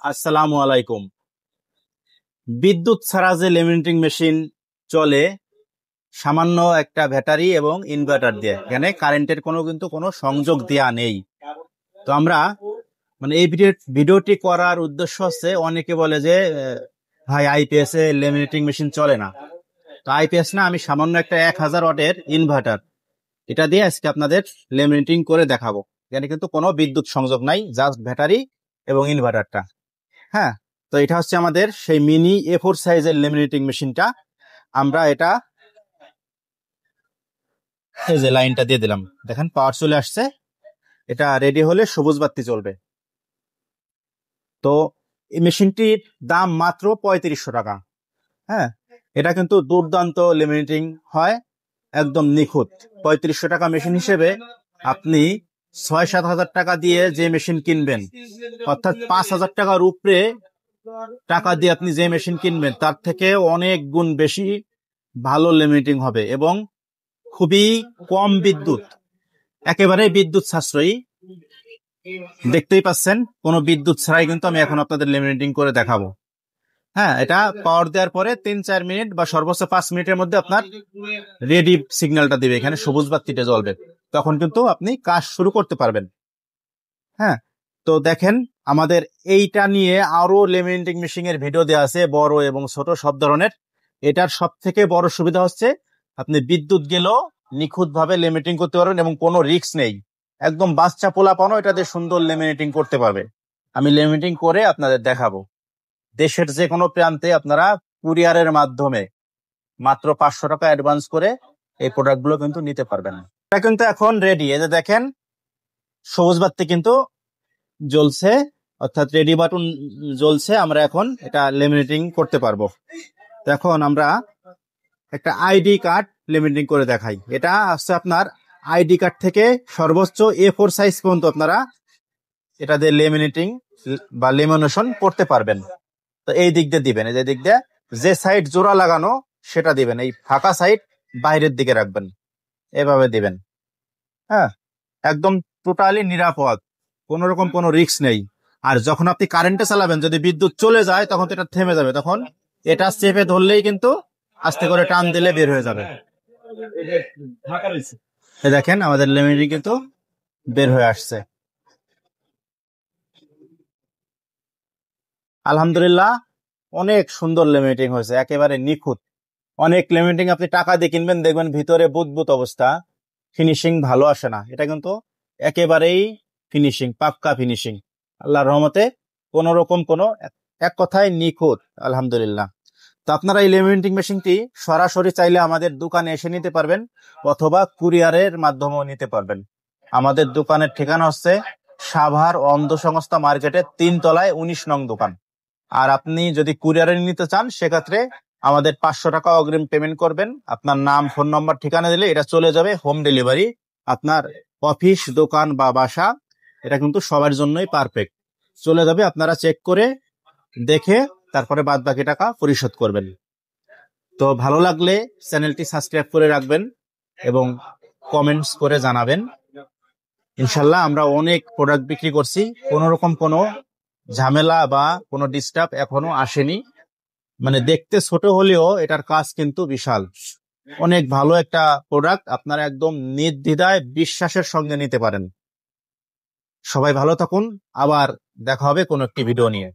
আসসালামু আলাইকুম। বিদ্যুৎ ছাড়া যে লেমিনেটিং মেশিন চলে সামান্য একটা ব্যাটারি এবং ইনভার্টার দিয়ে, এখানে কারেন্টের কোনো সংযোগ দেয়া নেই। তো আমরা এই ভিডিওটি করার উদ্দেশ্য হচ্ছে, অনেকে বলে যে ভাই আইপিএস এ লেমিনেটিং মেশিন চলে না। তো আইপিএস না, আমি সামান্য একটা 1000 ওয়াটের ইনভার্টার, এটা দিয়ে আজকে আপনাদের লেমিনেটিং করে দেখাবো। এখানে কিন্তু কোনো বিদ্যুৎ সংযোগ নাই, জাস্ট ব্যাটারি এবং ইনভার্টারটা। হ্যাঁ, তো এটা হচ্ছে আমাদের সেই মিনি A4 সাইজের লেমিনেটিং মেশিনটা। আমরা এটা এই যে লাইনটা দিয়ে দিলাম, দেখেন পাওয়ার চলে আসছে। এটা রেডি হলে সবুজ বাতি চলবে। তো এই মেশিনটির দাম মাত্র 3500 টাকা। হ্যাঁ, এটা কিন্তু দুর্দান্ত লেমিনেটিং হয়, একদম নিখুঁত। 3500 টাকা মেশিন হিসেবে আপনি 6-7 হাজার টাকা দিয়ে যে মেশিন কিনবেন, অর্থাৎ 5000 টাকার উপরে টাকা দিয়ে আপনি যে মেশিন কিনবেন, তার থেকে অনেক গুণ বেশি ভালো লেমিনেটিং হবে এবং খুবই কম বিদ্যুৎ, একেবারে বিদ্যুৎ সাশ্রয়ী। দেখতেই পাচ্ছেন, কোনো বিদ্যুৎ ছাড়াই কিন্তু আমি এখন আপনাদের লেমিনেটিং করে দেখাবো। হ্যাঁ, এটা পাওয়ার দেওয়ার পরে 3-4 মিনিট বা সর্বোচ্চ 5 মিনিটের মধ্যে আপনার রেডি সিগন্যালটা দিবে, এখানে সবুজ বাতিটা জ্বলবে, তখন কিন্তু আপনি কাজ শুরু করতে পারবেন। হ্যাঁ, তো দেখেন আমাদের এইটা নিয়ে আরো লেমিনেটিং মেশিন এর ভিডিও দেওয়া আছে, বড় এবং ছোট সব ধরনের। এটার সব থেকে বড় সুবিধা হচ্ছে আপনি বিদ্যুৎ গেলেও নিখুঁত ভাবে লেমিনেটিং করতে পারবেন এবং কোনো রিস্ক নেই। একদম বাচ্চা পোলাপানও এটাতে সুন্দর লেমিনেটিং করতে পারবে। আমি লেমিনেটিং করে আপনাদের দেখাবো। দেশের যে কোনো প্রান্তে আপনারা কুরিয়ারের মাধ্যমে মাত্র 500 টাকা অ্যাডভান্স করে এই প্রোডাক্টগুলো কিন্তু নিতে পারবেন। এটা কিন্তু এখন রেডি, এই যে দেখেন সবুজ বাতি কিন্তু জ্বলছে, অর্থাৎ রেডি বাটন জ্বলছে। আমরা এখন এটা লেমিনেটিং করতে পারবো। এখন আমরা একটা আইডি কার্ড লেমিনেটিং করে দেখাই। এটা হচ্ছে আপনার আইডি কার্ড থেকে সর্বোচ্চ A4 সাইজ পর্যন্ত আপনারা এটা দিয়ে লেমিনেটিং বা লেমিনেশন করতে পারবেন। তো এই দিক দিয়ে দিবেন, এই যে দিক দিয়ে যে সাইড জোড়া লাগানো সেটা দিবেন, এই ফাঁকা সাইড বাইরের দিকে রাখবেন, এভাবে দিবেন। হ্যাঁ, একদম টোটালি নিরাপদ, কোন রকম কোনো রিস্ক নেই। আর যখন আপনি কারেন্টে চালাবেন, যদি বিদ্যুৎ চলে যায় তখন তো এটা থেমে যাবে, তখন এটা চেপে ধরলেই কিন্তু আস্তে করে টান দিলে বের হয়ে যাবে। দেখেন আমাদের লেমিনেটিং কিন্তু বের হয়ে আসছে। আলহামদুলিল্লাহ, অনেক সুন্দর লেমিনেটিং হয়েছে, একেবারে নিখুঁত। অনেক লেমিনেটিং আপনি টাকা দিয়ে কিনবেন, দেখবেন ভিতরে বুদবুদ অবস্থা, ফিনিশিং ভালো আসে না। এটা কিন্তু একেবারেই ফিনিশিং, পাক্কা ফিনিশিং, আল্লাহর রহমতে কোনো রকম কোনো, এক কথায় নিখুঁত আলহামদুলিল্লাহ। তো আপনারা এই লেমিনেটিং মেশিনটি সরাসরি চাইলে আমাদের দোকানে এসে নিতে পারবেন, অথবা কুরিয়ারের মাধ্যমেও নিতে পারবেন। আমাদের দোকানের ঠিকানা হচ্ছে সাভার অন্ধ সংস্থা মার্কেটের 3 তলায় 19 নং দোকান। আর আপনি যদি কুরিয়ারে নিতে চান, সেক্ষেত্রে আমাদের 500 টাকা অগ্রিম পেমেন্ট করবেন। আপনার নাম, ফোন নম্বর, ঠিকানা দিলে এটা চলে যাবে হোম ডেলিভারি। আপনার অফিস, দোকান বা বাসা, এটা কিন্তু সবার জন্যই পারফেক্ট চলে যাবে। আপনারা চেক করে দেখে তারপরে বাদ বাকি টাকা পরিশোধ করবেন। তো ভালো লাগলে চ্যানেলটি সাবস্ক্রাইব করে রাখবেন এবং কমেন্টস করে জানাবেন। ইনশাল্লাহ আমরা অনেক প্রোডাক্ট বিক্রি করছি, কোনো রকম কোনো ঝামেলা বা কোনো ডিস্টার্ব এখনো আসেনি। দেখতে ছোট হলেও এটার কাজ কিন্তু বিশাল, অনেক ভালো একটা প্রোডাক্ট। আপনারা একদম নির্দ্বিধায় বিশ্বাসের সঙ্গে নিতে পারেন। সবাই ভালো থাকুন, আবার দেখা হবে কোনো একটি ভিডিও নিয়ে।